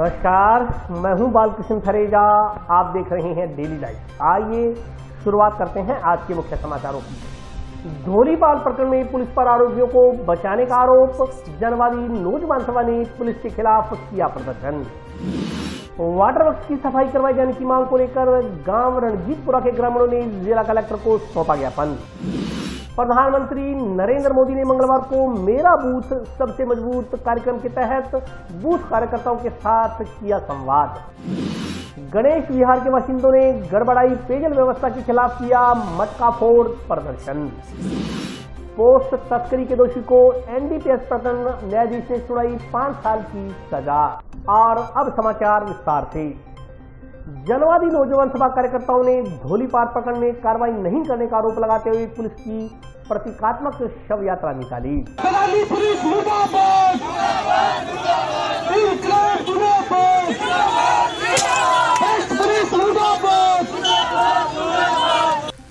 नमस्कार, मैं हूं बालकृष्ण थरेजा। आप देख रहे हैं डेली लाइफ। आइए शुरुआत करते हैं आज के मुख्य समाचारों की। धोलीपाल प्रकरण में पुलिस पर आरोपियों को बचाने का आरोप। जनवादी नौजवान सभा ने पुलिस के खिलाफ किया प्रदर्शन। वाटर वर्क्स की सफाई करवाए जाने की मांग को लेकर गांव रणजीतपुरा के ग्रामीणों ने जिला कलेक्टर को सौंपा ज्ञापन। प्रधानमंत्री नरेंद्र मोदी ने मंगलवार को मेरा बूथ सबसे मजबूत कार्यक्रम के तहत बूथ कार्यकर्ताओं के साथ किया संवाद। गणेश विहार के बाशिंदों ने गड़बड़ाई पेयजल व्यवस्था के खिलाफ किया मटका फोड़ प्रदर्शन। पोस्ट तस्करी के दोषी को एनडीपीएस प्रकरण न्यायाधीश ने सुनाई 5 साल की सजा। और अब समाचार विस्तार से। जनवादी नौजवान सभा कार्यकर्ताओं ने धोलीपाल प्रकरण में कार्रवाई नहीं करने का आरोप लगाते हुए पुलिस की प्रतीकात्मक शव यात्रा निकाली।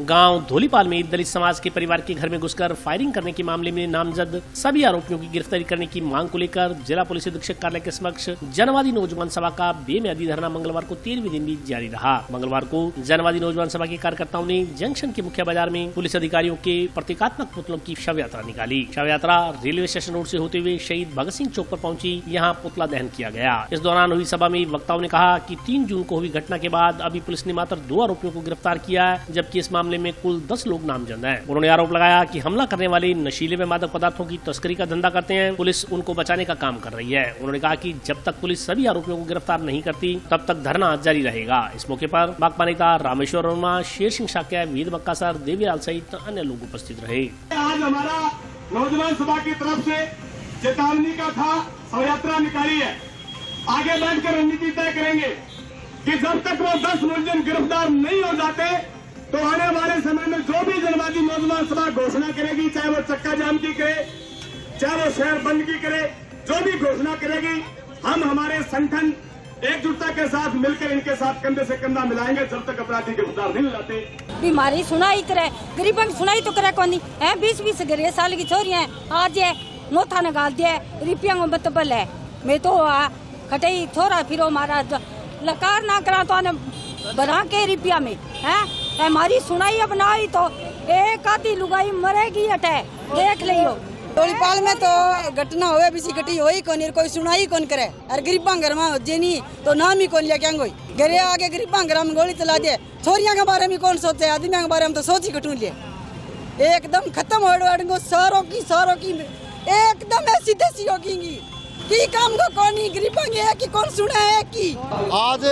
गांव धोलीपाल में दलित समाज के परिवार के घर में घुसकर फायरिंग करने के मामले में नामजद सभी आरोपियों की गिरफ्तारी करने की मांग को लेकर जिला पुलिस अधीक्षक कार्यालय के समक्ष जनवादी नौजवान सभा का बेमियादी धरना मंगलवार को 13वें दिन भी जारी रहा। मंगलवार को जनवादी नौजवान सभा के कार्यकर्ताओं ने जंक्शन के मुख्य बाजार में पुलिस अधिकारियों के प्रतीकात्मक पुतलों की शव यात्रा निकाली। शव यात्रा रेलवे स्टेशन रोड से होते हुए शहीद भगत सिंह चौक पर पहुंची। यहाँ पुतला दहन किया गया। इस दौरान हुई सभा में वक्ताओं ने कहा कि 3 जून को हुई घटना के बाद अभी पुलिस ने मात्र 2 आरोपियों को गिरफ्तार किया है, जबकि इस मामले में कुल 10 लोग नामजद हैं। उन्होंने आरोप लगाया कि हमला करने वाले नशीले व मादक पदार्थों की तस्करी का धंधा करते हैं। पुलिस उनको बचाने का काम कर रही है। उन्होंने कहा कि जब तक पुलिस सभी आरोपियों को गिरफ्तार नहीं करती तब तक धरना जारी रहेगा। इस मौके पर भाकपा नेता रामेश्वर वर्मा, शेर सिंह शाक्य, वीर बक्का सर, देवीलाल सहित अन्य लोग उपस्थित रहे। आज हमारा नौजवान सभा की तरफ से चेतावनी का था शव यात्रा निकाली है। आगे बैठकर रणनीति तय करेंगे कि जब तक वो 10 मुलजिम गिरफ्तार नहीं हो जाते तो आने वाले समय में जो भी जनवादी नौजवान सभा घोषणा करेगी, चाहे वो चक्का जाम की करे, चाहे वो शहर बंद की करे, जो भी घोषणा करेगी, हम हमारे संगठन एकजुटता के साथ मिलकर इनके साथ कंधे से कंधा मिलाएंगे जब तक अपराधी गिरफ्तार नहीं हो जाते। बीमारी सुनाई करे, गरीबों की सुनाई तो करे कौन है। 20-20 साल की छोरियां आज है नोथा निकाल दिया रिपिया में बतबल है। मैं तो खटई छोरा फिर हमारा लकार ना करा तो बना के रिपिया में है। हमारी सुनाई अब ना आई तो एक आधी लुगाई मरेगी अटे देख लियो। धोलीपाल में तो घटना होवे बिसी घटी होई कोनी, कोई सुनाई कौन करे। और गरीबा घर में जेनी तो नाम ही कौन लिया क्या कोई घरे आगे गरीबा घर में गोली चला दे। छोरियां के बारे में कौन सोचते, आदमियों के बारे में तो सोच ही घटू लिए। एकदम खत्म हो सारों की एकदम ऐसी देसी होगी की काम को कौन गरीबा है कि कौन सुना है कि। आज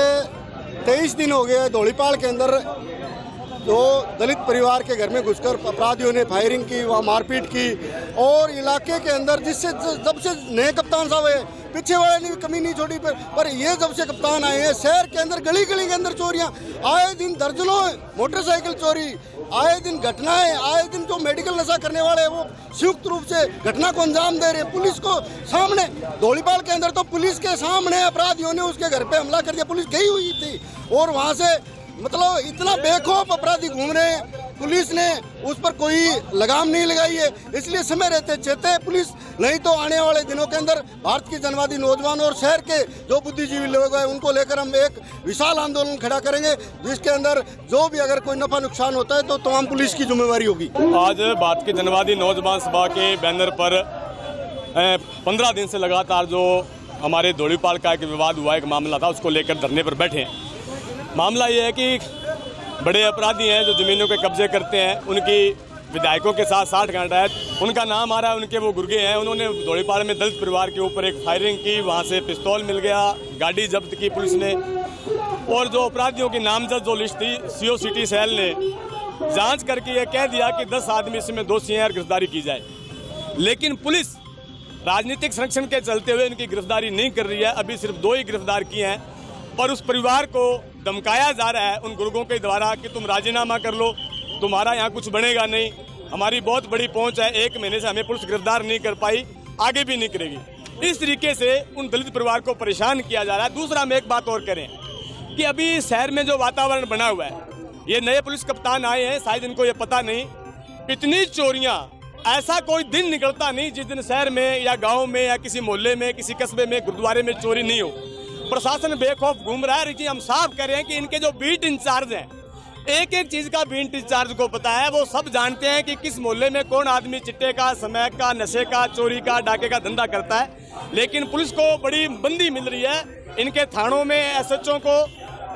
23 दिन हो गए धोलीपाल के अंदर तो दलित परिवार के घर में घुसकर अपराधियों ने फायरिंग की, वहाँ मारपीट की। और इलाके के अंदर जिससे जब से नए कप्तान साहब है, पीछे वाले ने भी कमी नहीं छोड़ी, पर ये जब से कप्तान आए हैं शहर के अंदर गली गली के अंदर चोरियां, आए दिन दर्जनों मोटरसाइकिल चोरी, आए दिन घटनाएं, आए दिन जो मेडिकल नशा करने वाले हैं वो संयुक्त रूप से घटना को अंजाम दे रहे हैं। पुलिस को सामने धोलीपाल के अंदर तो पुलिस के सामने अपराधियों ने उसके घर पे हमला कर दिया। पुलिस गई हुई थी और वहाँ से मतलब इतना बेखौफ अपराधी घूम रहे हैं, पुलिस ने उस पर कोई लगाम नहीं लगाई है। इसलिए समय रहते चेते पुलिस, नहीं तो आने वाले दिनों के अंदर भारत की जनवादी नौजवान और शहर के जो बुद्धिजीवी लोग हैं उनको लेकर हम एक विशाल आंदोलन खड़ा करेंगे, जिसके अंदर जो भी अगर कोई नफा नुकसान होता है तो तमाम पुलिस की जिम्मेवारी होगी। आज भारत की जनवादी नौजवान सभा के बैनर पर 15 दिन से लगातार जो हमारे धोलीपाल का एक विवाद हुआ, एक मामला था, उसको लेकर धरने पर बैठे हैं। मामला ये है कि बड़े अपराधी हैं जो ज़मीनों के कब्जे करते हैं, उनकी विधायकों के साथ 60 घंटा है, उनका नाम आ रहा है, उनके वो गुर्गे हैं। उन्होंने धोलीपाल में दलित परिवार के ऊपर एक फायरिंग की, वहाँ से पिस्तौल मिल गया, गाड़ी जब्त की पुलिस ने। और जो अपराधियों की नामजद जो लिस्ट थी, CO सिटी सेल ने जांच करके ये कह दिया कि 10 आदमी इसमें दोषी हैं और गिरफ्तारी की जाए। लेकिन पुलिस राजनीतिक संरक्षण के चलते हुए इनकी गिरफ्तारी नहीं कर रही है। अभी सिर्फ 2 ही गिरफ्तार किए हैं और उस परिवार को धमकाया जा रहा है उन गुर्गों के द्वारा कि तुम राजीनामा कर लो, तुम्हारा यहाँ कुछ बनेगा नहीं। हमारी बहुत बड़ी पहुँच है, 1 महीने से हमें पुलिस गिरफ्तार नहीं कर पाई, आगे भी नहीं करेगी। इस तरीके से उन दलित परिवार को परेशान किया जा रहा है। दूसरा हम एक बात और करें कि अभी शहर में जो वातावरण बना हुआ है, ये नए पुलिस कप्तान आए हैं, शायद इनको ये पता नहीं, इतनी चोरियाँ, ऐसा कोई दिन निकलता नहीं जिस दिन शहर में या गांव में या किसी मोहल्ले में, किसी कस्बे में, गुरुद्वारे में चोरी नहीं हो। प्रशासन बेखौफ घूम रहा है। हम साफ कह रहे हैं कि इनके जो बीट इंचार्ज हैं, एक एक चीज का बीट इंचार्ज को पता है। वो सब जानते हैं कि किस मोहल्ले में कौन आदमी चिट्टे का, समय का, नशे का, चोरी का, डाके का धंधा करता है। लेकिन पुलिस को बड़ी बंदी मिल रही है। इनके थानों में एसएचओ को,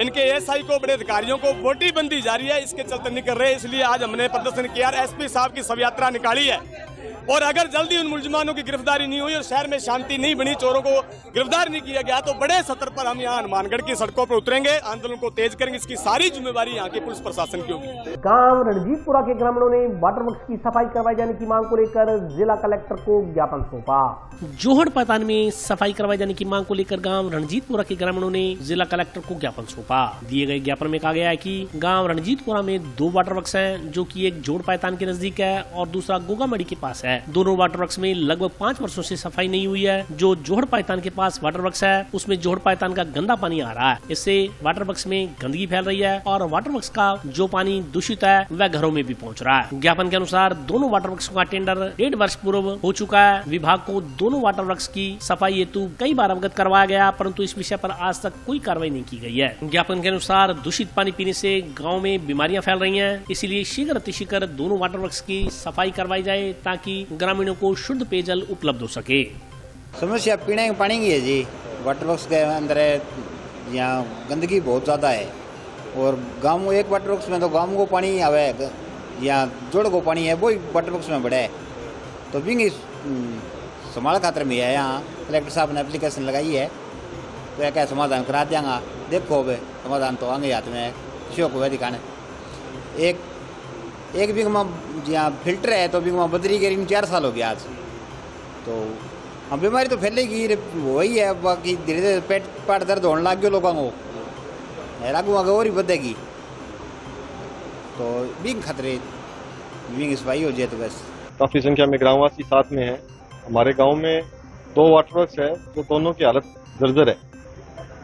इनके एसआई को, बड़े अधिकारियों को मोटी बंदी जारी है। इसके चलते नहीं कर रहे, इसलिए आज हमने प्रदर्शन किया। एसपी साहब की शव यात्रा निकाली है और अगर जल्दी उन मुलजिमानों की गिरफ्तारी नहीं हुई और शहर में शांति नहीं बनी, चोरों को गिरफ्तार नहीं किया गया, तो बड़े सतर पर हम यहाँ हनुमानगढ़ की सड़कों पर उतरेंगे, आंदोलन को तेज करेंगे। इसकी सारी जिम्मेवारी यहाँ के पुलिस प्रशासन की होगी। गांव रणजीतपुरा के ग्रामीणों ने वाटर वर्क्स की सफाई करवाए जाने की मांग को लेकर जिला कलेक्टर को ज्ञापन सौंपा। जोहड़ पैतान में सफाई करवाए जाने की मांग को लेकर गांव रणजीतपुरा के ग्रामीणों ने जिला कलेक्टर को ज्ञापन सौंपा। दिए गए ज्ञापन में कहा गया है कि गांव रणजीतपुरा में 2 वाटर वर्क्स हैं, जो कि एक जोड़ पैतान के नजदीक है और दूसरा गोगामड़ी के पास है। दोनों वाटर वर्क्स में लगभग 5 वर्षों से सफाई नहीं हुई है। जो जोहड़ पैतान के पास वाटर वर्क्स है, उसमें जोहड़ पैतान का गंदा पानी आ रहा है। इससे वाटर वर्क्स में गंदगी फैल रही है और वाटर वर्क्स का जो पानी दूषित है वह घरों में भी पहुंच रहा है। ज्ञापन के अनुसार दोनों वाटर वर्क्स का टेंडर 1.5 वर्ष पूर्व हो चुका है। विभाग को दोनों वाटर वर्क्स की सफाई हेतु कई बार अवगत करवाया गया, परंतु इस विषय पर आज तक कोई कार्रवाई नहीं की गई है। ज्ञापन के अनुसार दूषित पानी पीने से गाँव में बीमारियां फैल रही है, इसलिए शीघ्र अतिशीघ्र दोनों वाटर वर्क्स की सफाई करवाई जाए ताकि ग्रामीणों को शुद्ध पेयजल उपलब्ध हो सके। समस्या पीने के पानी की है जी। वाटर वर्क्स के अंदर यहाँ गंदगी बहुत ज़्यादा है और गाँव एक वाटर वर्क्स में तो गाँव को पानी आवे, यहाँ जोड़ को पानी है, वो वाटर वर्क्स में बड़ा है। तो भी संभाल खातर में है। यहाँ कलेक्टर साहब ने एप्लीकेशन लगाई है, तो क्या समाधान करा देंगे। देखो अब समाधान तो आगे हाथ में किसी को दिखाने। एक भी यहाँ फिल्टर है तो भी बदरी के 4 साल हो गया आज। तो हाँ, बीमारी तो फैलेगी, वही है। बाकी धीरे धीरे पेट पाट दर्द होने लग गया लोगों को, लागू आगे और ही बढ़ेगी। तो बिंग खतरे बिंग सफाई हो जाए तो बस। काफ़ी संख्या में ग्रामवासी साथ में हैं। हमारे गांव में 2 वाटर वर्क्स है, तो दोनों की हालत जर्जर है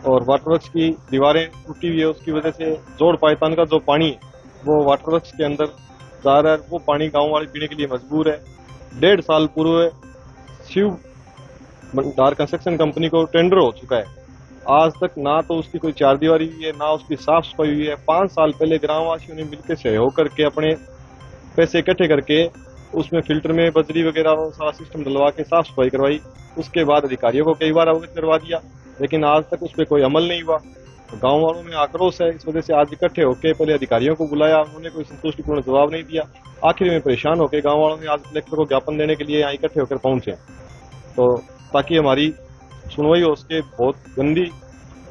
और वाटर वर्क्स की दीवारें टूटी हुई है। उसकी वजह से जोड़ पाइतान का जो पानी है वो वाटर वर्क्स के अंदर जा रहा है। वो पानी गाँव वाले पीने के लिए मजबूर है। 1.5 साल पूर्व शिव भंडार कंस्ट्रक्शन कंपनी को टेंडर हो चुका है, आज तक ना तो उसकी कोई चारदीवारी हुई है, ना उसकी साफ सफाई हुई है। 5 साल पहले ग्रामवासियों ने मिलकर सहयोग करके अपने पैसे इकट्ठे करके उसमें फिल्टर में बजरी वगैरह सारा सिस्टम डलवा के साफ सफाई करवाई। उसके बाद अधिकारियों को कई बार अवगत करवा दिया, लेकिन आज तक उस पर कोई अमल नहीं हुआ। तो गाँव वालों में आक्रोश है। इस वजह से आज इकट्ठे होकर पहले अधिकारियों को बुलाया, उन्होंने कोई संतुष्टिपूर्ण जवाब नहीं दिया। आखिर में परेशान होकर गाँव वालों ने आज कलेक्टर को ज्ञापन देने के लिए यहाँ इकट्ठे होकर पहुंचे, तो ताकि हमारी सुनवाई हो। उसके बहुत गंदी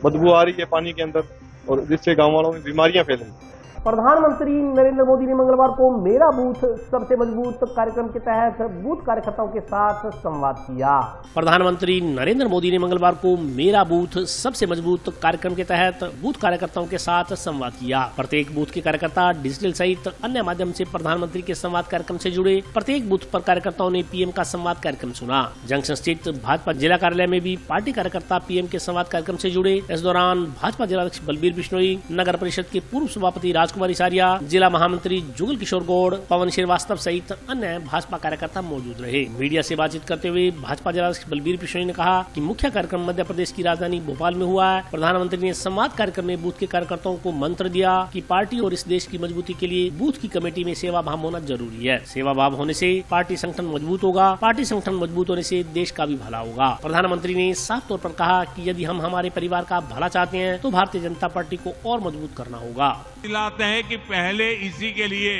बदबू आ रही है पानी के अंदर और जिससे गाँव वालों में बीमारियां फैलेंगी। प्रधानमंत्री नरेंद्र मोदी ने मंगलवार को मेरा बूथ सबसे मजबूत कार्यक्रम के तहत बूथ कार्यकर्ताओं के साथ संवाद किया। प्रधानमंत्री नरेंद्र मोदी ने मंगलवार को मेरा बूथ सबसे मजबूत कार्यक्रम के तहत बूथ कार्यकर्ताओं के साथ संवाद किया। प्रत्येक बूथ के कार्यकर्ता डिजिटल सहित अन्य माध्यम से प्रधानमंत्री के संवाद कार्यक्रम से जुड़े। प्रत्येक बूथ पर कार्यकर्ताओं ने पीएम का संवाद कार्यक्रम सुना। जंक्शन स्थित भाजपा जिला कार्यालय में भी पार्टी कार्यकर्ता पीएम के संवाद कार्यक्रम से जुड़े। इस दौरान भाजपा जिलाध्यक्ष बलबीर बिश्नोई, नगर परिषद के पूर्व सभापति राजकुमार इसारिया, जिला महामंत्री जुगल किशोर गौड़, पवन श्रीवास्तव सहित अन्य भाजपा कार्यकर्ता मौजूद रहे। मीडिया से बातचीत करते हुए भाजपा जिलाध्यक्ष बलबीर बिश्नोई ने कहा कि मुख्य कार्यक्रम मध्य प्रदेश की राजधानी भोपाल में हुआ है। प्रधानमंत्री ने संवाद कार्यक्रम में बूथ के कार्यकर्ताओं को मंत्र दिया कि पार्टी और इस देश की मजबूती के लिए बूथ की कमेटी में सेवा भाव होना जरूरी है। सेवा भाव होने से पार्टी संगठन मजबूत होगा, पार्टी संगठन मजबूत होने से देश का भी भला होगा। प्रधानमंत्री ने साफ तौर पर कहा कि यदि हम हमारे परिवार का भला चाहते हैं तो भारतीय जनता पार्टी को और मजबूत करना होगा। दिलाते हैं कि पहले इसी के लिए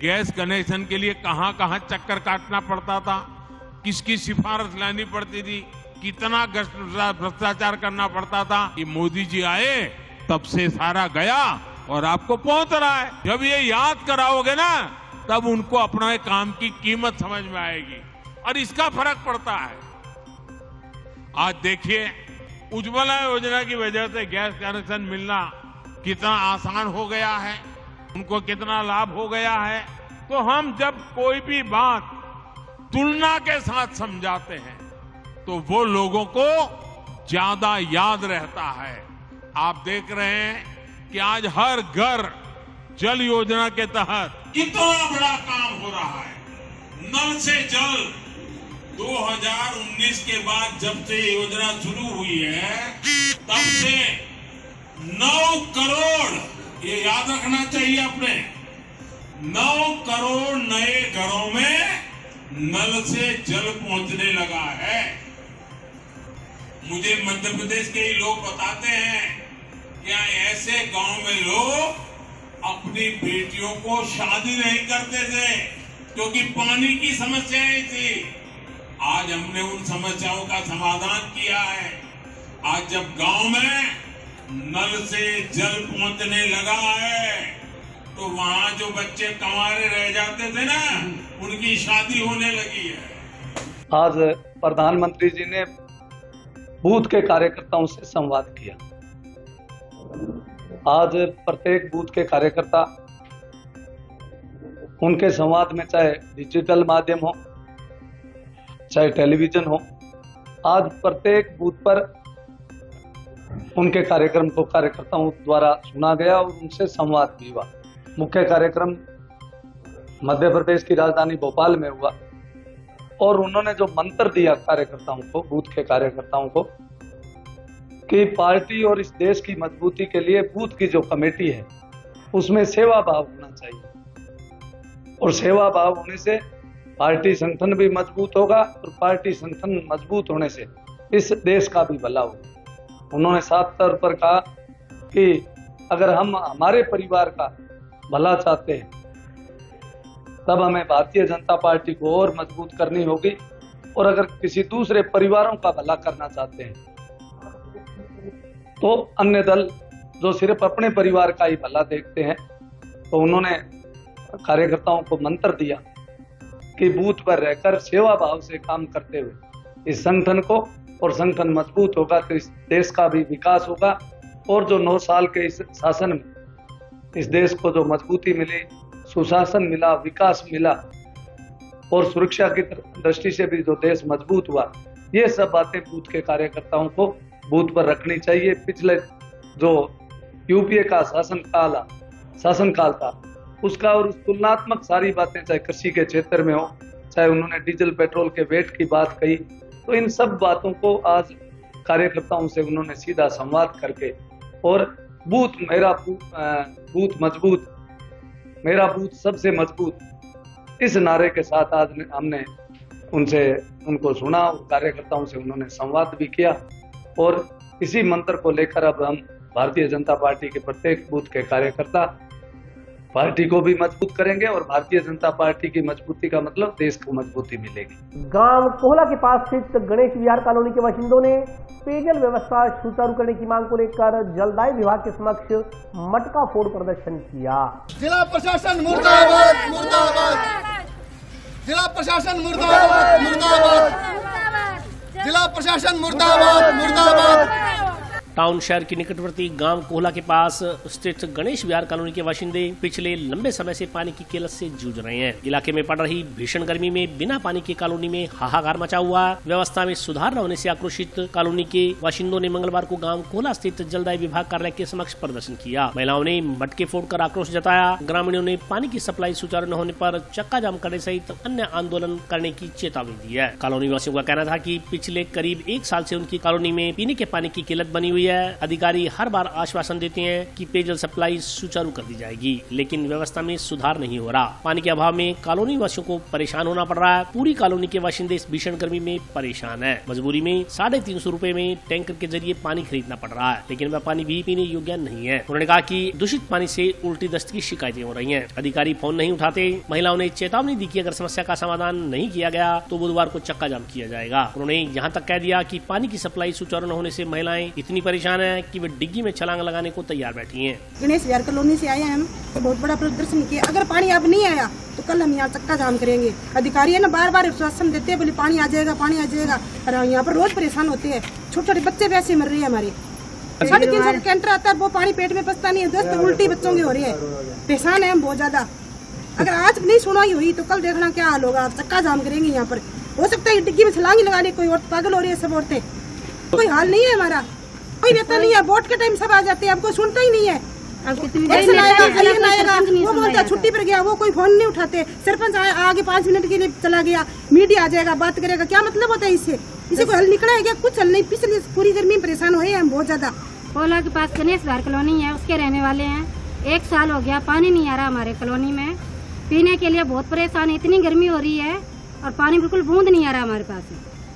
गैस कनेक्शन के लिए कहां चक्कर काटना पड़ता था, किसकी सिफारिश लानी पड़ती थी, कितना भ्रष्टाचार करना पड़ता था। कि मोदी जी आए तब से सारा गया और आपको पहुंच रहा है। जब ये याद कराओगे ना तब उनको अपने काम की कीमत समझ में आएगी और इसका फर्क पड़ता है। आज देखिए उज्ज्वला योजना की वजह से गैस कनेक्शन मिलना कितना आसान हो गया है, उनको कितना लाभ हो गया है। तो हम जब कोई भी बात तुलना के साथ समझाते हैं तो वो लोगों को ज्यादा याद रहता है। आप देख रहे हैं कि आज हर घर जल योजना के तहत कितना बड़ा काम हो रहा है। नल से जल 2019 के बाद जब से योजना शुरू हुई है तब से 9 करोड़, ये याद रखना चाहिए अपने, 9 करोड़ नए घरों में नल से जल पहुंचने लगा है। मुझे मध्य प्रदेश के ही लोग बताते हैं क्या ऐसे गांव में लोग अपनी बेटियों को शादी नहीं करते थे क्योंकि पानी की समस्याएं थी। आज हमने उन समस्याओं का समाधान किया है। आज जब गांव में नल से जल पहुंचने लगा है तो वहां जो बच्चे कंवारे रह जाते थे ना, उनकी शादी होने लगी है। आज प्रधानमंत्री जी ने बूथ के कार्यकर्ताओं से संवाद किया। आज प्रत्येक बूथ के कार्यकर्ता, उनके संवाद में चाहे डिजिटल माध्यम हो चाहे टेलीविजन हो, आज प्रत्येक बूथ पर उनके कार्यक्रम को कार्यकर्ताओं द्वारा सुना गया और उनसे संवाद भी हुआ। मुख्य कार्यक्रम मध्य प्रदेश की राजधानी भोपाल में हुआ और उन्होंने जो मंत्र दिया कार्यकर्ताओं को, बूथ के कार्यकर्ताओं को, कि पार्टी और इस देश की मजबूती के लिए बूथ की जो कमेटी है उसमें सेवा भाव होना चाहिए और सेवा भाव होने से पार्टी संगठन भी मजबूत होगा और पार्टी संगठन मजबूत होने से इस देश का भी भला होगा। उन्होंने साफ तौर पर कहा कि अगर हम हमारे परिवार का भला चाहते हैं तब हमें भारतीय जनता पार्टी को और मजबूत करनी होगी और अगर किसी दूसरे परिवारों का भला करना चाहते हैं तो अन्य दल जो सिर्फ अपने परिवार का ही भला देखते हैं, तो उन्होंने कार्यकर्ताओं को मंत्र दिया कि बूथ पर रहकर सेवा भाव से काम करते हुए इस संगठन को, और संगठन मजबूत होगा तो इस देश का भी विकास होगा और जो 9 साल के इस शासन में इस देश को जो मजबूती मिली, सुशासन मिला, विकास मिला और सुरक्षा की दृष्टि से भी जो देश मजबूत हुआ, ये सब बातें बूथ के कार्यकर्ताओं को बूथ पर रखनी चाहिए। पिछले जो यूपीए का शासनकाल था उसका और उस तुलनात्मक सारी बातें, चाहे कृषि के क्षेत्र में हो, चाहे उन्होंने डीजल पेट्रोल के वेट की बात कही, तो इन सब बातों को आज कार्यकर्ताओं से उन्होंने सीधा संवाद करके और बूथ मेरा बूथ मजबूत, मेरा बूथ सबसे मजबूत, इस नारे के साथ आज हमने उनको सुना और कार्यकर्ताओं से उन्होंने संवाद भी किया और इसी मंत्र को लेकर अब हम भारतीय जनता पार्टी के प्रत्येक बूथ के कार्यकर्ता पार्टी को भी मजबूत करेंगे और भारतीय जनता पार्टी की मजबूती का मतलब देश को मजबूती मिलेगी। गांव कोहला के पास स्थित गणेश विहार कॉलोनी के बाशिंदों ने पेयजल व्यवस्था सुचारू करने की मांग को लेकर जलदाय विभाग के समक्ष मटका फोड़ प्रदर्शन किया। जिला प्रशासन मुर्दाबाद मुर्दाबाद, जिला प्रशासन मुर्दाबाद मुर्दाबाद, जिला प्रशासन मुर्दाबाद मुर्दाबाद। टाउन शहर के निकटवर्ती गांव कोहला के पास स्थित गणेश विहार कॉलोनी के बाशिंदे पिछले लंबे समय से पानी की किल्लत से जूझ रहे हैं। इलाके में पड़ रही भीषण गर्मी में बिना पानी की कॉलोनी में हाहाकार मचा हुआ। व्यवस्था में सुधार न होने से आक्रोशित कॉलोनी के बाशिंदों ने मंगलवार को गांव कोहला स्थित जलदाय विभाग कार्यालय के समक्ष प्रदर्शन किया। महिलाओं ने मटके फोड़कर आक्रोश जताया। ग्रामीणों ने पानी की सप्लाई सुचारू न होने पर चक्का जाम करने सहित अन्य आंदोलन करने की चेतावनी दी है। कॉलोनी वासियों का कहना था कि पिछले करीब 1 साल से उनकी कॉलोनी में पीने के पानी की किल्लत बनी हुई है। अधिकारी हर बार आश्वासन देते हैं कि पेयजल सप्लाई सुचारू कर दी जाएगी, लेकिन व्यवस्था में सुधार नहीं हो रहा। पानी के अभाव में कॉलोनी वासियों को परेशान होना पड़ रहा है। पूरी कॉलोनी के बाशिंदे इस भीषण गर्मी में परेशान है। मजबूरी में 350 रुपए में टैंकर के जरिए पानी खरीदना पड़ रहा है, लेकिन वह पानी भी पीने योग्य नहीं है। उन्होंने कहा कि दूषित पानी से उल्टी दस्त की शिकायतें हो रही हैं। अधिकारी फोन नहीं उठाते। महिलाओं ने चेतावनी दी कि अगर समस्या का समाधान नहीं किया गया तो बुधवार को चक्का जाम किया जाएगा। उन्होंने यहाँ तक कह दिया कि पानी की सप्लाई सुचारू न होने से महिलाएं इतनी परेशान है कि वे डिग्गी में छलांग लगाने को तैयार बैठी हैं। गणेश विहार कॉलोनी से आए हैं हम, तो बहुत बड़ा प्रदर्शन किया। अगर पानी अब नहीं आया तो कल हम यहाँ चक्का जाम करेंगे। अधिकारी है ना बार बार आश्वासन देते हैं, बोले पानी आ जाएगा पानी आ जाएगा, और यहाँ पर रोज परेशान होते हैं। छोटे छोटे बच्चे वैसे मर रहे हैं हमारे। 350 का कैंटर आता है, वो पानी पेट में पचता नहीं है, दस्त उल्टी बच्चों की हो रही है। परेशान है हम बहुत ज्यादा। अगर आज नहीं सुनाई हुई तो कल देखना क्या हाल होगा। चक्का जाम करेंगे यहाँ पर। हो सकता है डिग्गी में छलांग लगा ले, कोई औरत पागल हो रही है। सब औरतें, कोई हाल नहीं है हमारा, कोई नेता नहीं है। वोट के टाइम सब आ जाते हैं, हमको सुनता ही नहीं है। वो बोलता छुट्टी पर गया, वो कोई फोन नहीं उठाते। सरपंच आगे 5 मिनट के लिए चला गया, मीडिया आ जाएगा, बात करेगा, क्या मतलब होता है इससे? इसे कोई हल निकला है क्या? कुछ हल नहीं। पिछले पूरी गर्मी में परेशान हुए हम बहुत ज्यादा। पोला के पास गणेश बार कॉलोनी है, उसके रहने वाले हैं। 1 साल हो गया पानी नहीं आ रहा हमारे कॉलोनी में। पीने के लिए बहुत परेशान है, इतनी गर्मी हो रही है और पानी बिल्कुल बूंद नहीं आ रहा हमारे पास।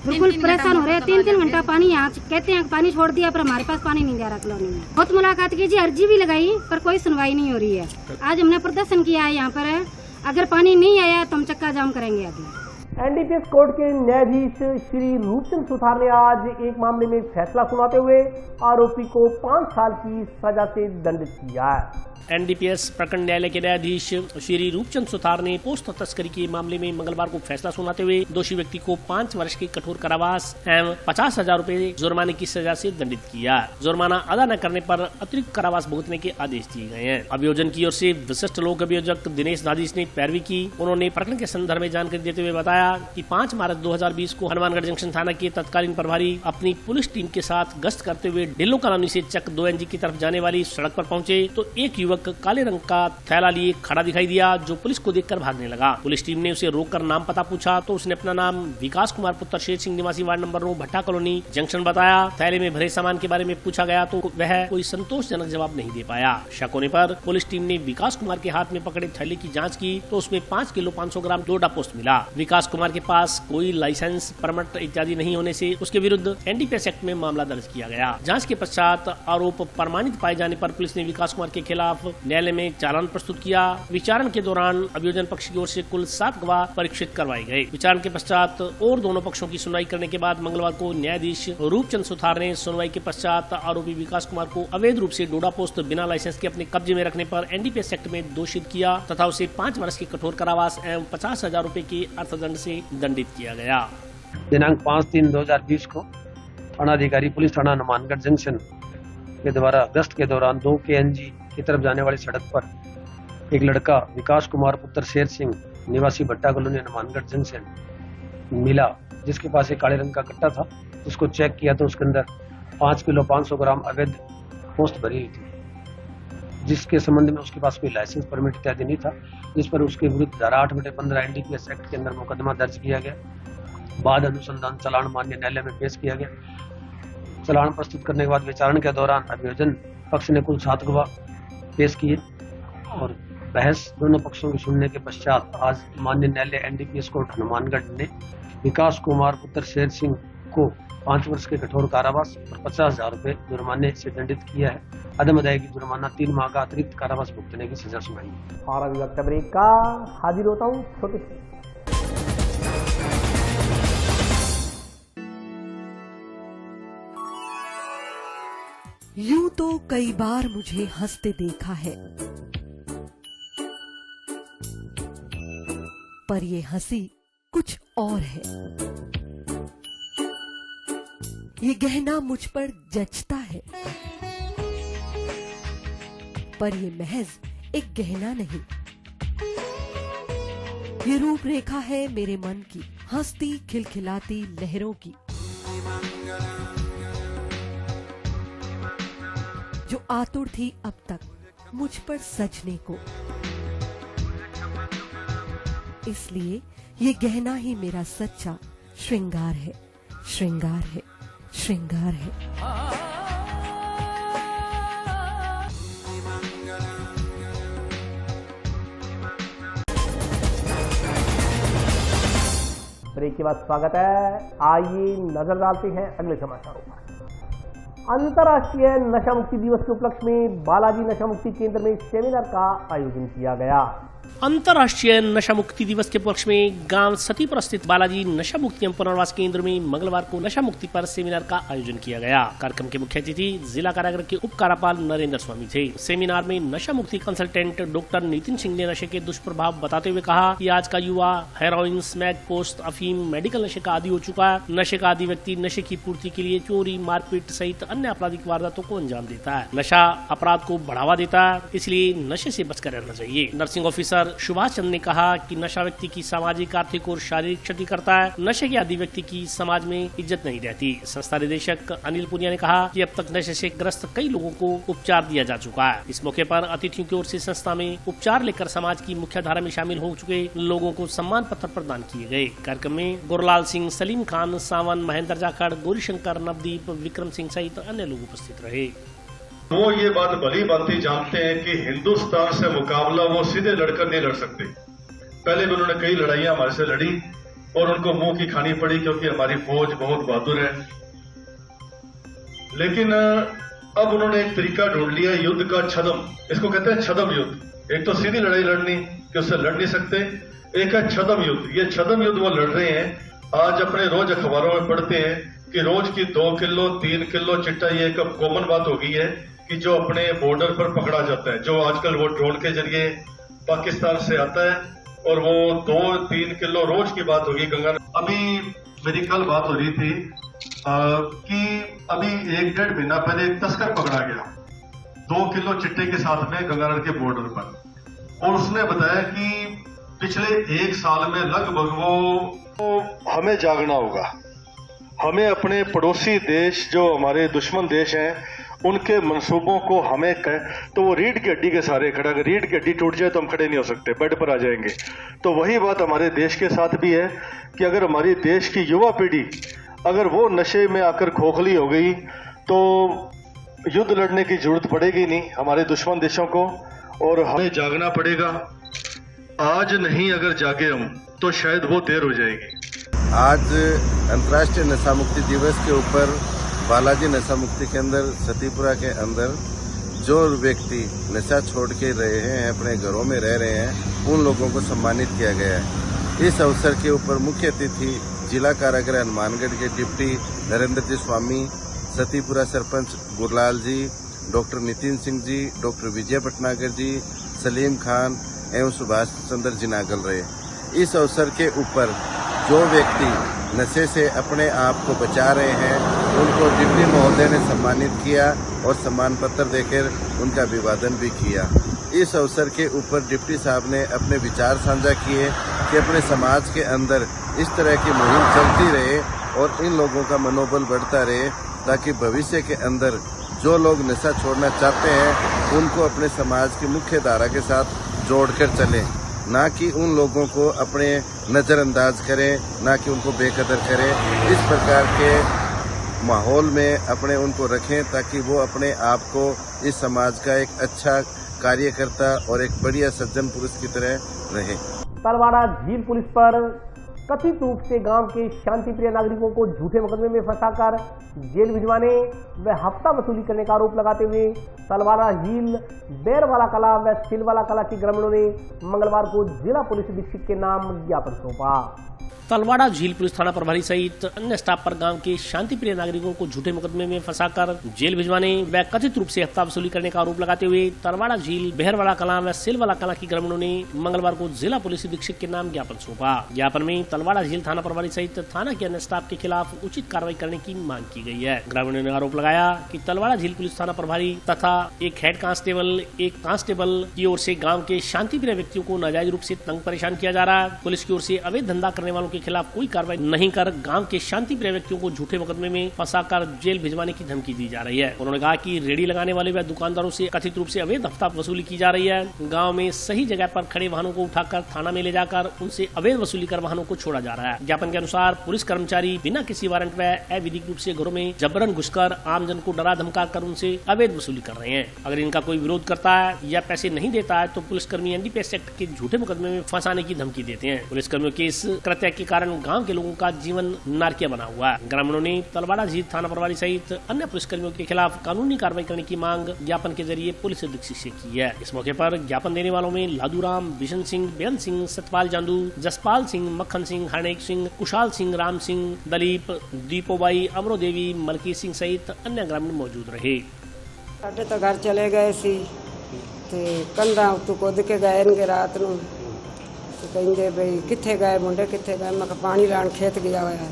बिल्कुल परेशान हो रहे हैं। 3-3 घंटा पानी यहाँ कहते हैं पानी छोड़ दिया, पर हमारे पास पानी नहीं जा रहा कॉलोनी में। बहुत मुलाकात कीजिए, अर्जी भी लगाई पर कोई सुनवाई नहीं हो रही है। आज हमने प्रदर्शन किया है यहाँ पर, अगर पानी नहीं आया तो हम चक्का जाम करेंगे आगे। एनडीपीएस कोर्ट के न्यायाधीश श्री रूपचंद सुथार ने आज एक मामले में फैसला सुनाते हुए आरोपी को 5 साल की सजा से दंडित किया है। एनडीपीएस प्रखंड न्यायालय के न्यायाधीश श्री रूपचंद सुथार ने पोस्ट तस्करी के मामले में मंगलवार को फैसला सुनाते हुए दोषी व्यक्ति को 5 वर्ष के कठोर कारावास एवं 50,000 रूपए जुर्माने की सजा से दंडित किया। जुर्माना अदा न करने पर अतिरिक्त कारावास भुगतने के आदेश दिए गए हैं। अभियोजन की ओर से विशिष्ट लोक अभियोजक दिनेश नादिश ने पैरवी की। उन्होंने प्रकरण के संदर्भ में जानकारी देते हुए बताया कि 5 मार्च 2020 को हनुमानगढ़ जंक्शन थाना के तत्कालीन प्रभारी अपनी पुलिस टीम के साथ गश्त करते हुए ढिल्लो कॉलोनी से चक 2 NG की तरफ जाने वाली सड़क पर पहुंचे तो एक युवक काले रंग का थैला लिए खड़ा दिखाई दिया, जो पुलिस को देखकर भागने लगा। पुलिस टीम ने उसे रोककर नाम पता पूछा तो उसने अपना नाम विकास कुमार पुत्र शेर सिंह निवासी वार्ड नंबर 9 भट्टा कॉलोनी जंक्शन बताया। थैले में भरे सामान के बारे में पूछा गया तो वह कोई संतोषजनक जवाब नहीं दे पाया। शक होने पर पुलिस टीम ने विकास कुमार के हाथ में पकड़े थैले की जाँच की तो उसमें 5 किलो 500 ग्राम डोडा पोस्ट मिला। विकास कुमार के पास कोई लाइसेंस, परमिट इत्यादि नहीं होने से उसके विरुद्ध एनडीपीएस एक्ट में मामला दर्ज किया गया। जांच के पश्चात आरोप प्रमाणित पाए जाने पर पुलिस ने विकास कुमार के खिलाफ न्यायालय में चालान प्रस्तुत किया। विचारण के दौरान अभियोजन पक्ष की ओर से कुल 7 गवाह परीक्षित करवाए गए। विचारण के पश्चात और दोनों पक्षों की सुनवाई करने के बाद मंगलवार को न्यायाधीश रूपचंद सुथार ने सुनवाई के पश्चात आरोपी विकास कुमार को अवैध रूप से डोडा पोस्ट बिना लाइसेंस के अपने कब्जे में रखने पर एनडीपीएस एक्ट में दोषित किया तथा उसे 5 वर्ष के कठोर कारावास एवं 50,000 रूपए के अर्थदंड से दंडित किया गया। दिनांक 5/3/2020 को थानाधिकारी पुलिस थाना हनुमानगढ़ जंक्शन के द्वारा गश्त के दौरान 2 KNG की तरफ जाने वाली सड़क पर एक लड़का विकास कुमार पुत्र शेर सिंह निवासी भट्टा कॉलोनी हनुमानगढ़ जंक्शन मिला, जिसके पास एक काले रंग का कट्टा था। उसको चेक किया तो उसके अंदर 5 किलो 500 ग्राम अवैध पोस्ट भरी हुई थी, जिसके संबंध में उसके पास कोई लाइसेंस, परमिट इत्यादि नहीं था। इस पर उसके विरुद्ध धारा 8/15 एनडीपीएस एक्ट के अंदर मुकदमा दर्ज किया गया। बाद अनुसंधान चालान मान्य न्यायालय में पेश किया गया। चालान प्रस्तुत करने के बाद विचारण के दौरान अभियोजन पक्ष ने कुल 7 गवाह पेश किए और बहस दोनों पक्षों की सुनने के पश्चात आज माननीय न्यायालय एनडीपीएस कोर्ट हनुमानगढ़ ने विकास कुमार पुत्र शेर सिंह को 5 वर्ष के कठोर कारावास और 50,000 रूपए जुर्माने से दंडित किया है। अदम अदायगी जुर्माना 3 माह का अतिरिक्त कारावास भुगतने की सजा सुनाई है। और अभी वक्त ब्रेक का हाजिर होता हूँ छोटे से। यूं तो कई बार मुझे हंसते देखा है, पर ये हंसी कुछ और है। ये गहना मुझ पर जचता है, पर ये महज एक गहना नहीं, ये रूपरेखा है मेरे मन की, हंसती खिलखिलाती लहरों की, जो आतुर थी अब तक मुझ पर सजने को। इसलिए ये गहना ही मेरा सच्चा श्रृंगार है, श्रृंगार है, श्रृंगार है। ब्रेक के बाद स्वागत है। आइए नजर डालते हैं अगले समाचारों पर। अंतर्राष्ट्रीय नशा मुक्ति दिवस के उपलक्ष्य में बालाजी नशा मुक्ति केंद्र में सेमिनार का आयोजन किया गया। अंतर्राष्ट्रीय नशा मुक्ति दिवस के उपलक्ष्य में गांव सतीपुर स्थित बालाजी नशा मुक्ति एवं पुनर्वास केंद्र में मंगलवार को नशा मुक्ति पर सेमिनार का आयोजन किया गया। कार्यक्रम के मुख्य अतिथि जिला कारागृह के उप कारापाल नरेंद्र स्वामी थे। सेमिनार में नशा मुक्ति कंसल्टेंट डॉक्टर नितिन सिंह ने नशे के दुष्प्रभाव बताते हुए कहा कि आज का युवा हेरोइन, स्मैक, पोस्ट, अफीम, मेडिकल नशे का आदी हो चुका है। नशे का आदी व्यक्ति नशे की पूर्ति के लिए चोरी, मारपीट सहित अन्य आपराधिक वारदातों को अंजाम देता है। नशा अपराध को बढ़ावा देता है, इसलिए नशे से बचकर रहना चाहिए। Nursing officer professor Subhash Chandra ने कहा कि नशा व्यक्ति की सामाजिक, आर्थिक और शारीरिक क्षति करता है। नशे के आदि व्यक्ति की समाज में इज्जत नहीं रहती। संस्था निदेशक अनिल पुनिया ने कहा कि अब तक नशे से ग्रस्त कई लोगों को उपचार दिया जा चुका है। इस मौके पर अतिथियों की ओर से संस्था में उपचार लेकर समाज की मुख्य धारा में शामिल हो चुके लोगों को सम्मान पत्र प्रदान किए गए। कार्यक्रम में गुरलाल सिंह, सलीम खान, सावन, महेंद्र जाखड़, गौरीशंकर, नवदीप, विक्रम सिंह सहित अन्य लोग उपस्थित रहे। वो ये बात भली भांति जानते हैं कि हिंदुस्तान से मुकाबला वो सीधे लड़कर नहीं लड़ सकते। पहले भी उन्होंने कई लड़ाइयां हमारे से लड़ी और उनको मुंह की खानी पड़ी, क्योंकि हमारी फौज बहुत बहादुर है। लेकिन अब उन्होंने एक तरीका ढूंढ लिया युद्ध का, छदम, इसको कहते हैं छदम युद्ध। एक तो सीधी लड़ाई लड़नी कि उससे लड़ नहीं सकते, एक है छदम युद्ध। ये छदम युद्ध वो लड़ रहे हैं। आज अपने रोज अखबारों में पढ़ते हैं कि रोज की 2 किलो 3 किलो चिट्टा, ये एक कॉमन बात हो गई है कि जो अपने बॉर्डर पर पकड़ा जाता है, जो आजकल वो ड्रोन के जरिए पाकिस्तान से आता है, और वो 2-3 किलो रोज की बात होगी। गंगा, अभी मेरी कल बात हो रही थी कि अभी 1-1.5 महीना पहले एक तस्कर पकड़ा गया 2 किलो चिट्टे के साथ में गंगानगर के बॉर्डर पर, और उसने बताया कि पिछले 1 साल में लगभग वो हमें जागना होगा। हमें अपने पड़ोसी देश जो हमारे दुश्मन देश हैं उनके मंसूबों को हमें तो वो रीढ़ की हड्डी के सहारे खड़ा, अगर रीढ़ की हड्डी टूट जाए तो हम खड़े नहीं हो सकते, बेड पर आ जाएंगे। तो वही बात हमारे देश के साथ भी है कि अगर हमारी देश की युवा पीढ़ी अगर वो नशे में आकर खोखली हो गई तो युद्ध लड़ने की जरूरत पड़ेगी नहीं हमारे दुश्मन देशों को, और हमें जागना पड़ेगा। आज नहीं अगर जागे हम तो शायद वो देर हो जाएगी। आज अंतर्राष्ट्रीय नशा मुक्ति दिवस के ऊपर बालाजी नशा मुक्ति केंद्र सतीपुरा के अंदर जो व्यक्ति नशा छोड़ के रहे हैं, अपने घरों में रह रहे हैं, उन लोगों को सम्मानित किया गया है। इस अवसर के ऊपर मुख्य अतिथि जिला कारागृह हनुमानगढ़ के डिप्टी नरेंद्र जी स्वामी, सतीपुरा सरपंच गुरलाल जी, डॉक्टर नितिन सिंह जी, डॉक्टर विजय भटनागर जी, सलीम खान एवं सुभाष चंद्र जी नागल रहे। इस अवसर के ऊपर जो व्यक्ति नशे से अपने आप को बचा रहे हैं उनको डिप्टी महोदय ने सम्मानित किया और सम्मान पत्र देकर उनका अभिवादन भी किया। इस अवसर के ऊपर डिप्टी साहब ने अपने विचार साझा किए कि अपने समाज के अंदर इस तरह की मुहिम चलती रहे और इन लोगों का मनोबल बढ़ता रहे, ताकि भविष्य के अंदर जो लोग नशा छोड़ना चाहते हैं उनको अपने समाज की मुख्य धारा के साथ जोड़कर चलें, ना कि उन लोगों को अपने नजरअंदाज करें, ना कि उनको बेकदर करें। इस प्रकार के माहौल में अपने उनको रखें ताकि वो अपने आप को इस समाज का एक अच्छा कार्यकर्ता और एक बढ़िया सज्जन पुरुष की तरह रहे। तलवाड़ा झील पुलिस पर कथित रूप से गांव के शांतिप्रिय नागरिकों को झूठे मुकदमे में फंसाकर जेल भिजवाने व हफ्ता वसूली करने का आरोप लगाते हुए तलवाड़ा झील, बैरवाला कला व सिलवाला कला के ग्रामीणों ने मंगलवार को जिला पुलिस अधीक्षक के नाम ज्ञापन सौंपा। तलवाड़ा झील पुलिस थाना प्रभारी सहित अन्य स्टाफ पर गांव के शांतिप्रिय नागरिकों को झूठे मुकदमे में फंसाकर जेल भिजवाने व कथित रूप से हफ्ता वसूली करने का आरोप लगाते हुए तलवाड़ा झील, बहरवाला कला व सिलवाला कला के ग्रामीणों ने मंगलवार को जिला पुलिस अधीक्षक के नाम ज्ञापन सौंपा। ज्ञापन में तलवाड़ा झील थाना प्रभारी सहित थाना के अन्य स्टाफ के खिलाफ उचित कार्रवाई करने की मांग की गई है। ग्रामीणों ने आरोप लगाया कि तलवाड़ा झील पुलिस थाना प्रभारी तथा एक हेड कांस्टेबल, एक कांस्टेबल की ओर से गाँव के शांतिप्रिय व्यक्तियों को नाजायज रूप से तंग परेशान किया जा रहा है। पुलिस की ओर से अवैध धंधा करने वालों के खिलाफ कोई कार्रवाई नहीं कर गांव के शांतिप्रिय व्यक्तियों को झूठे मुकदमे में फंसाकर जेल भिजवाने की धमकी दी जा रही है। उन्होंने कहा कि रेडी लगाने वाले व दुकानदारों से कथित रूप से अवैध हफ्ता वसूली की जा रही है। गांव में सही जगह पर खड़े वाहनों को उठाकर थाना में ले जाकर उनसे अवैध वसूली कर वाहनों को छोड़ा जा रहा है। ज्ञापन के अनुसार पुलिस कर्मचारी बिना किसी वारंट व अवैधिक रूप से घरों में जबरन घुसकर आमजन को डरा धमका कर उनसे अवैध वसूली कर रहे हैं। अगर इनका कोई विरोध करता है या पैसे नहीं देता है तो पुलिसकर्मी एनडीपीएस एक्ट के झूठे मुकदमे में फंसाने की धमकी देते हैं। पुलिसकर्मियों के इस कृत्य के कारण गाँव के लोगों का जीवन नारकीय बना हुआ है। ग्रामीणों ने तलवाड़ा झील थाना प्रभारी सहित अन्य पुलिसकर्मियों के खिलाफ कानूनी कार्रवाई करने की मांग ज्ञापन के जरिए पुलिस अधीक्षक से की है। इस मौके पर ज्ञापन देने वालों में लादूराम, बिशन सिंह, बेअंत सिंह, सतपाल जांदू, जसपाल सिंह, मक्खन सिंह, हरनेक सिंह, कुशाल सिंह, राम सिंह, दलीप, दीपोबाई, अमरो देवी, मलकी सिंह सहित अन्य ग्रामीण मौजूद रहे। साढ़े तो घर चले गए सी कंधा उत्तू कुद के गए रात नूं ਕਹਿੰਦੇ ਬਈ ਕਿੱਥੇ ਗਏ ਮੁੰਡੇ, ਕਿੱਥੇ ਗਏ? ਮੈਂ ਕਿਹਾ ਪਾਣੀ ਲਾਣ ਖੇਤ ਗਿਆ ਹੋਇਆ।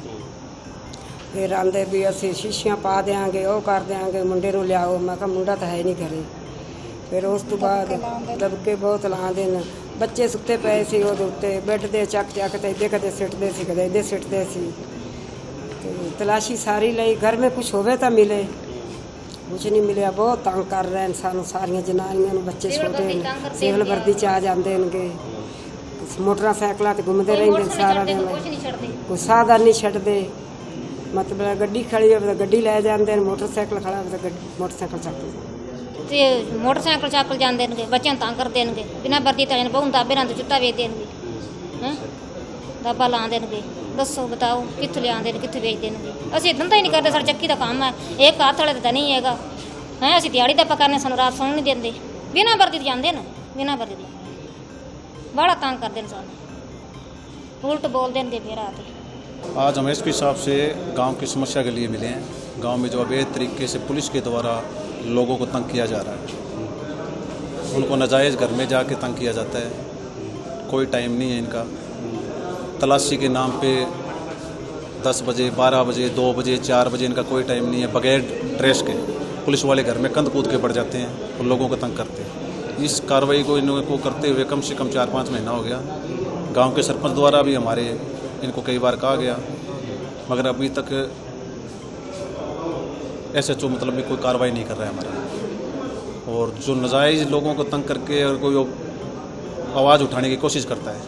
ਫਿਰ ਆਂਦੇ ਵੀ ਅਸੀਂ ਸ਼ੀਸ਼ੀਆਂ ਪਾ ਦੇਾਂਗੇ, ਉਹ ਕਰ ਦੇਾਂਗੇ, ਮੁੰਡੇ ਨੂੰ ਲਿਆਓ। ਮੈਂ ਕਿਹਾ ਮੁੰਡਾ ਤਾਂ ਹੈ ਨਹੀਂ ਘਰੇ। ਫਿਰ ਉਸ ਤੋਂ ਬਾਅਦ ਦਬਕੇ ਬਹੁਤ ਲਾਉਂਦੇ ਨੇ। ਬੱਚੇ ਸੁੱਤੇ ਪਏ ਸੀ ਉਹਦੇ ਉੱਤੇ ਬੈੱਡ ਦੇ ਚੱਕ ਤੇ ਇੱਦੇ ਕਦੇ ਸਿੱਟਦੇ ਸੀ ਕਦੇ ਇੱਦੇ ਸਿੱਟਦੇ ਸੀ ਤੇ ਤਲਾਸ਼ੀ ਸਾਰੀ ਲਈ ਘਰ में कुछ ਹੋਵੇ ਤਾਂ ਮਿਲੇ ਕੁਝ ਨਹੀਂ ਮਿਲਿਆ। ਬਹੁਤ ਤੰਗ ਕਰ ਰਹੇ ਨੇ ਸਾਨੂੰ ਸਾਰੀਆਂ ਜਨਾਨੀਆਂ ਨੂੰ, ਬੱਚੇ ਛੋਟੇ ਨੇ, ਸਿਵਲ ਵਰਦੀ ਚ ਆ ਜਾਂਦੇ ਨੇਗੇ, ਮੋਟਰਸਾਈਕਲਾਂ ਤੇ ਘੁੰਮਦੇ ਰਹਿੰਦੇ ਸਾਰਾ ਦਿਨ, ਕੋਈ ਸਾਧਨ ਨਹੀਂ ਛੱਡਦੇ। ਮਤਲਬ ਗੱਡੀ ਖੜੀ ਹੋਵੇ ਤਾਂ ਗੱਡੀ ਲੈ ਜਾਂਦੇ ਨੇ, ਮੋਟਰਸਾਈਕਲ ਖੜਾ ਹੋਵੇ ਤਾਂ ਮੋਟਰਸਾਈਕਲ ਚੱਕ ਤੇ ਮੋਟਰਸਾਈਕਲ ਚੱਕ ਜਾਂਦੇ ਨੇ, ਬੱਚਿਆਂ ਨੂੰ ਤੰਗ ਕਰਦੇ ਨੇ, ਬਿਨਾਂ ਵਰਦੀ ਤੋਂ ਬਹੁ ਦਾਬੇ ਨਾਲ ਚੁੱਟਾ ਵੇਚ ਦੇਣਗੇ, ਹੈ ਦਾਬਾ ਲਾ ਦੇਣਗੇ। ਦੱਸੋ ਬਤਾਓ ਕਿੱਥੇ ਲਿਆਉਂਦੇ ਨੇ, ਕਿੱਥੇ ਵੇਚ ਦੇਣਗੇ। ਅਸੀਂ ਧੰਦਾ ਹੀ ਨਹੀਂ ਕਰਦੇ, ਸਾਡਾ ਚੱਕੀ ਦਾ ਕੰਮ ਹੈ, ਇੱਕ ਹੱਥ ਵਾਲੇ ਤਾਂ ਨਹੀਂ ਹੈਗਾ ਹੈ। ਅਸੀਂ ਦਿਹਾੜੀ ਦਾ ਪਕਾਨੇ, ਸਾਨੂੰ ਰਾਤ ਸੌਣ ਨਹੀਂ ਦਿੰਦੇ, ਬਿਨਾਂ ਵਰਦੀ ਤੋਂ ਜਾਂਦੇ ਨੇ, ਬਿਨਾਂ ਵਰਦੀ ਤੋਂ बड़ा तंग करते हैं, सारे उल्ट बोल देंगे फिर आते। आज हम एसपी साहब से गांव की समस्या के लिए मिले हैं। गांव में जो अवैध तरीके से पुलिस के द्वारा लोगों को तंग किया जा रहा है, उनको नाजायज़ घर में जाके तंग किया जाता है, कोई टाइम नहीं है इनका। तलाशी के नाम पे 10 बजे 12 बजे 2 बजे 4 बजे इनका कोई टाइम नहीं है। बगैर ड्रेस के पुलिस वाले घर में कंध कूद के बढ़ जाते हैं और लोगों को तंग करते हैं। इस कार्रवाई को इनको करते हुए कम से कम 4-5 महीना हो गया। गांव के सरपंच द्वारा भी हमारे इनको कई बार कहा गया, मगर अभी तक SHO मतलब भी कोई कार्रवाई नहीं कर रहा है हमारा। और जो नाजायज़ लोगों को तंग करके और कोई आवाज़ उठाने की कोशिश करता है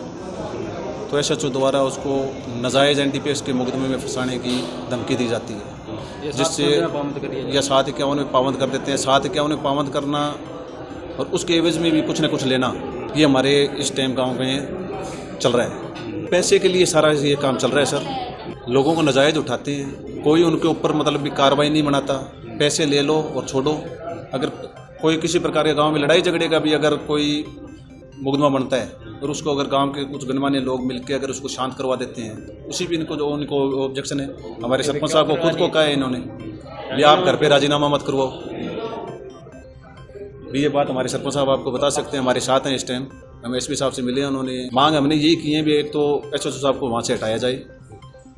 तो SHO द्वारा उसको नाजायज़ NDPS के मुकदमे में फंसाने की धमकी दी जाती है, जिससे या 751 में पाबंद कर देते हैं। 751 में पाबंद करना और उसके एवज में भी कुछ न कुछ लेना, ये हमारे इस टाइम गांव में चल रहा है। पैसे के लिए सारा ये काम चल रहा है सर। लोगों को नाजायज़ उठाते हैं, कोई उनके ऊपर मतलब भी कार्रवाई नहीं बनाता, पैसे ले लो और छोड़ो। अगर कोई किसी प्रकार के गांव में लड़ाई झगड़े का भी अगर कोई मुकदमा बनता है और उसको अगर गांव के कुछ गणमान्य लोग मिलकर अगर उसको शांत करवा देते हैं, उसी भी इनको जो उनको ऑब्जेक्शन है। हमारे सरपंच साहब को खुद को कहा है इन्होंने भी आप घर पर राजीनामा मत करवाओ। ये बात हमारे सरपंच साहब आपको बता सकते हैं, हमारे साथ हैं इस टाइम। हम एसपी साहब से मिले, उन्होंने मांग हमने यही की है भी एक तो SHO साहब को वहाँ से हटाया जाए,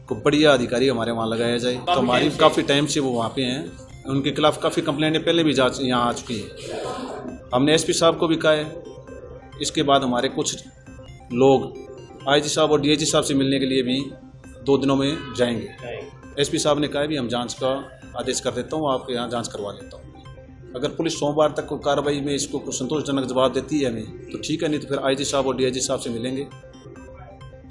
कोई बढ़िया अधिकारी हमारे वहाँ लगाया जाए। तो हमारी काफ़ी टाइम से वो वहाँ पे हैं, उनके खिलाफ काफ़ी कंप्लेंटें पहले भी जांच यहाँ आ चुकी है। हमने SP साहब को भी कहा है। इसके बाद हमारे कुछ लोग IG साहब और DIG साहब से मिलने के लिए भी 2 दिनों में जाएंगे। SP साहब ने कहा है भी हम जाँच का आदेश कर देता हूँ, आपके यहाँ जाँच करवा लेता हूँ। अगर पुलिस सोमवार तक को कार्रवाई में इसको कुछ संतोषजनक जवाब देती है हमें तो ठीक है, नहीं तो फिर IG साहब और DIG साहब से मिलेंगे।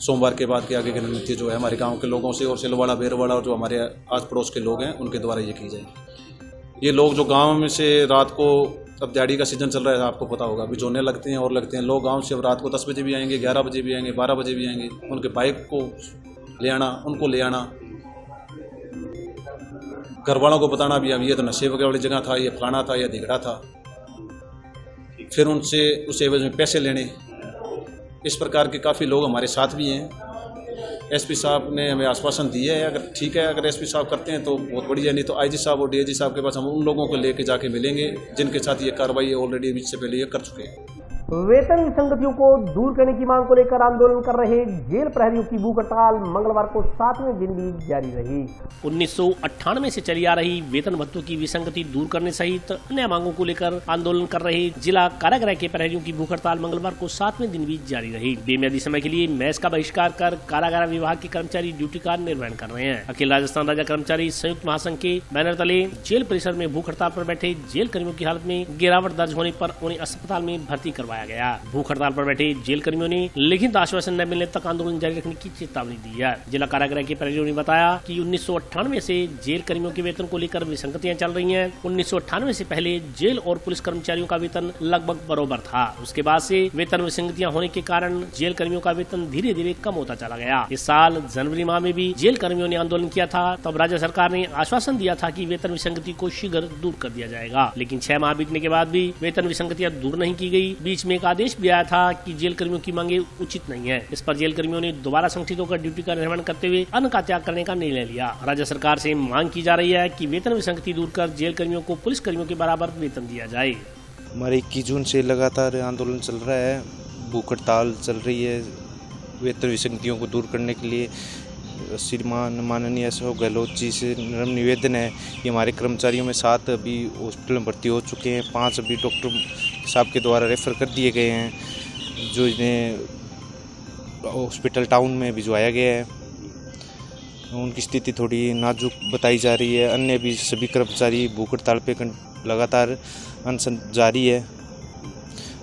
सोमवार के बाद के आगे की रणनीति जो है हमारे गांव के लोगों से और सिलवाड़ा बेरवाड़ा और जो हमारे आस पड़ोस के लोग हैं उनके द्वारा ये की जाएगी। ये लोग जो गांव में से रात को, अब दिहाड़ी का सीजन चल रहा है आपको पता होगा, अभी जोने लगते हैं और लगते हैं लोग गाँव से। अब रात को 10 बजे भी आएंगे, 11 बजे भी आएंगे, 12 बजे भी आएंगे। उनके बाइक को ले आना, उनको ले आना, घर वालों को बताना भी अब ये तो नशे वगैरह वाली जगह था, ये फलाना था, ये दिगड़ा था, फिर उनसे उस एवज में पैसे लेने। इस प्रकार के काफ़ी लोग हमारे साथ भी हैं। SP साहब ने हमें आश्वासन दिया है, अगर ठीक है अगर SP साहब करते हैं तो बहुत बढ़िया, नहीं तो IG साहब और DIG साहब के पास हम उन लोगों को लेके जाके मिलेंगे जिनके साथ ये कार्रवाई ऑलरेडी बीच से पहले ये कर चुके हैं। वेतन विसंगतियों को दूर करने की मांग को लेकर आंदोलन कर रहे जेल प्रहरियों की भूख हड़ताल मंगलवार को 7वें दिन भी जारी रही। 1998 से चली आ रही वेतन भत्तों की विसंगति दूर करने सहित अन्य मांगों को लेकर आंदोलन कर रहे जिला कारागृह के प्रहरियों की भूख हड़ताल मंगलवार को 7वें दिन भी जारी रही। बेमियादी समय के लिए मैच का बहिष्कार कर कारागार विभाग के कर्मचारी ड्यूटी का निर्वहन कर रहे हैं। अखिल राजस्थान राज्य कर्मचारी संयुक्त महासंघ के बैनर तले जेल परिसर में भूख हड़ताल पर बैठे जेल कर्मियों की हालत में गिरावट दर्ज होने पर उन्हें अस्पताल में भर्ती करवाया गया। भूख हड़ताल पर बैठे जेल कर्मियों ने लिखित आश्वासन न मिलने तक आंदोलन जारी रखने की चेतावनी दी है। जिला कारागृह के प्रहरियों ने बताया कि 1998 से जेल कर्मियों के वेतन को लेकर विसंगतियां चल रही हैं। 1998 से पहले जेल और पुलिस कर्मचारियों का वेतन लगभग बराबर था। उसके बाद से वेतन विसंगतियां होने के कारण जेल कर्मियों का वेतन धीरे धीरे कम होता चला गया। इस साल जनवरी माह में भी जेल कर्मियों ने आंदोलन किया था, तब राज्य सरकार ने आश्वासन दिया था कि वेतन विसंगति को शीघ्र दूर कर दिया जाएगा, लेकिन 6 माह बीतने के बाद भी वेतन विसंगतियां दूर नहीं की गई। बीच में एक आदेश भी आया था कि जेल कर्मियों की मांगे उचित नहीं है। इस पर जेल कर्मियों ने दोबारा संगठित होकर ड्यूटी का निर्वहन करते हुए अन्न का त्याग करने का निर्णय लिया। राज्य सरकार से मांग की जा रही है कि वेतन विसंगति दूर कर जेल कर्मियों को पुलिस कर्मियों के बराबर वेतन दिया जाए। हमारे 21 जून से लगातार आंदोलन चल रहा है, भूख हड़ताल चल रही है। वेतन विसंगतियों को दूर करने के लिए श्रीमान माननीय अशोक गहलोत जी से नम्र निवेदन है कि हमारे कर्मचारियों में 7 अभी हॉस्पिटल में भर्ती हो चुके हैं, 5 अभी डॉक्टर साहब के द्वारा रेफर कर दिए गए हैं। जो इन्हें हॉस्पिटल टाउन में भिजवाया गया है। उनकी स्थिति थोड़ी नाजुक बताई जा रही है। अन्य भी सभी कर्मचारी भूख हड़ताल पे लगातार अनशन जारी है।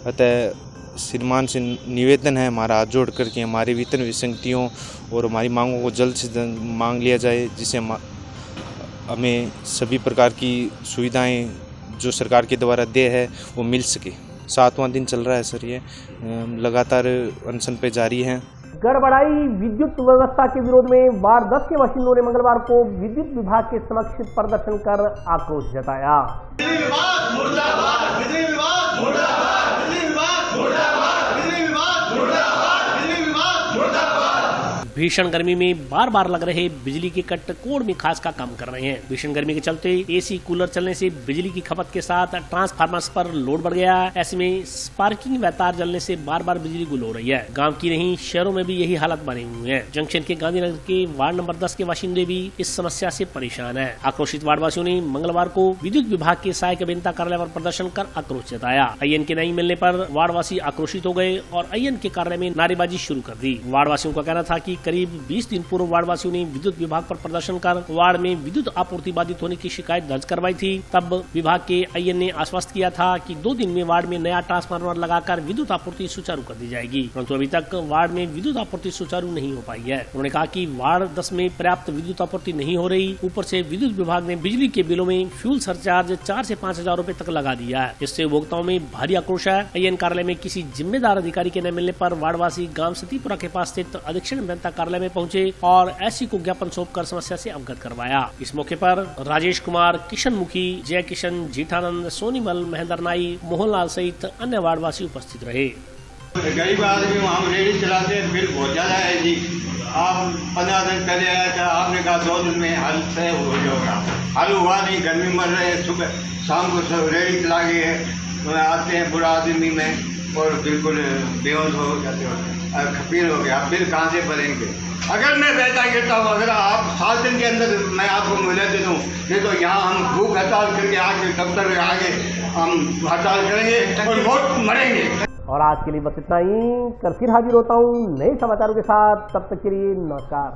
अतः श्रीमान से निवेदन है हमारा हाथ जोड़ कर कि हमारी वेतन विसंगतियों और हमारी मांगों को जल्द से जल्द मांग लिया जाए, जिससे हमें सभी प्रकार की सुविधाएं जो सरकार के द्वारा दे है वो मिल सके। 7वां दिन चल रहा है सर, ये लगातार अनशन पे जारी है। गड़बड़ाई विद्युत व्यवस्था के विरोध में वार्ड 10 के बाशिंदों ने मंगलवार को विद्युत विभाग के समक्ष प्रदर्शन कर आक्रोश जताया। बिजली विभाग मुर्दाबाद, बिजली विभाग मुर्दाबाद, बिजली विभाग मुर्दाबाद, बिजली विभाग मुर्दाबाद, बिजली विभाग मुर्दाबाद। भीषण गर्मी में बार बार लग रहे बिजली के कट कोड में खास का काम कर रहे हैं। भीषण गर्मी के चलते एसी कूलर चलने से बिजली की खपत के साथ ट्रांसफार्मर्स पर लोड बढ़ गया। ऐसे में स्पार्किंग व तार जलने से बार बार बिजली गुल हो रही है। गांव की नहीं शहरों में भी यही हालत बनी हुई है। जंक्शन के गांधीनगर के वार्ड नंबर 10 के बाशिंदे भी इस समस्या से परेशान है। आक्रोशित वार्डवासियों ने मंगलवार को विद्युत विभाग के सहायक अभियंता कार्यालय पर प्रदर्शन कर आक्रोश जताया। IN के नहीं मिलने पर वार्डवासी आक्रोशित हो गए और IN के कार्यालय में नारेबाजी शुरू कर दी। वार्डवासियों का कहना था कि करीब 20 दिन पूर्व वार्डवासियों ने विद्युत विभाग पर प्रदर्शन कर वार्ड में विद्युत आपूर्ति बाधित होने की शिकायत दर्ज करवाई थी। तब विभाग के IN ने आश्वस्त किया था कि 2 दिन में वार्ड में नया ट्रांसफार्मर लगाकर विद्युत आपूर्ति सुचारू कर दी जाएगी, परंतु अभी तक वार्ड में विद्युत आपूर्ति सुचारू नहीं हो पाई है। उन्होंने कहा कि वार्ड 10 में पर्याप्त विद्युत आपूर्ति नहीं हो रही, ऊपर से विद्युत विभाग ने बिजली के बिलों में फ्यूल सरचार्ज 4 से 5 हजार रूपए तक लगा दिया है, जिससे उपभोक्ताओं में भारी आक्रोश है। IN कार्यालय में किसी जिम्मेदार अधिकारी के न मिलने पर वार्डवासी गांव सतीपुरा के पास स्थित अधीक्षण अभियंता कार्यालय में पहुंचे और ऐसी को ज्ञापन सौंपकर समस्या से अवगत करवाया। इस मौके पर राजेश कुमार, किशन मुखी, जय किशन, जीठानंद, सोनीमल, महेंद्र नाई, मोहनलाल सहित अन्य वार्डवासी उपस्थित रहे। गरीब आदमी हम रेडी चलाते हैं, बिल बहुत ज्यादा है जी। आप 15 दिन पहले आया था, आपने कहा 2 दिन में हल से हो जाएगा। हल हुआ नहीं, गर्मी मर रहे हैं। सुबह शाम को सब रेडी चला गए, आते हैं बुरा आदमी में और बिल्कुल बेहोश हो जाते हो, खपीर हो गया। बिल कहाँ से भरेंगे? अगर मैं पैसा गिरता हूँ, अगर आप 7 दिन के अंदर मैं आपको मोहलत दे दूँ, नहीं तो यहाँ हम भूख हड़ताल करके आगे दफ्तर में आगे हम हड़ताल करेंगे और वोट मरेंगे। और आज के लिए बस इतना ही। कल फिर हाजिर होता हूँ नए समाचारों के साथ। तब तक के लिए नमस्कार।